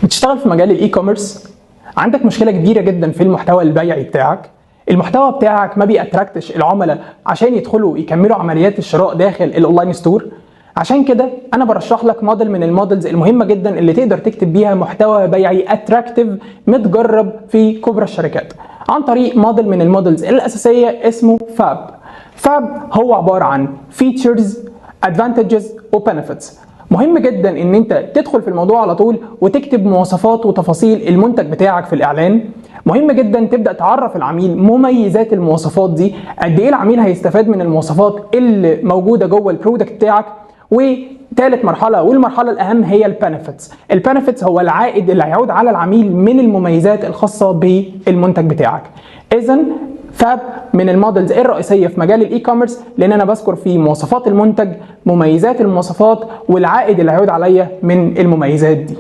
بتشتغل في مجال الاي كوميرس، عندك مشكله كبيره جدا في المحتوى البيعي بتاعك. المحتوى بتاعك ما بيأتراكتش العملاء عشان يدخلوا يكملوا عمليات الشراء داخل الاونلاين ستور. عشان كده انا برشح لك موديل من المودلز المهمه جدا اللي تقدر تكتب بيها محتوى بيعي اتراكتيف متجرب في كبرى الشركات عن طريق موديل من المودلز الاساسيه اسمه فاب. فاب هو عباره عن فيتشرز، ادفانتجز وبنفيتس. مهم جدا ان انت تدخل في الموضوع على طول وتكتب مواصفات وتفاصيل المنتج بتاعك في الاعلان. مهم جدا تبدا تعرف العميل مميزات المواصفات دي، قد ايه العميل هيستفاد من المواصفات اللي موجوده جوه البرودكت بتاعك. وثالث مرحله والمرحله الاهم هي البنفيتس. البنفيتس هو العائد اللي هيعود على العميل من المميزات الخاصه بالمنتج بتاعك. اذا فاب من المودلز الرئيسيه في مجال الاي كوميرس، لان انا بذكر فيه مواصفات المنتج، مميزات المواصفات، والعائد اللي هيعود عليا من المميزات دي.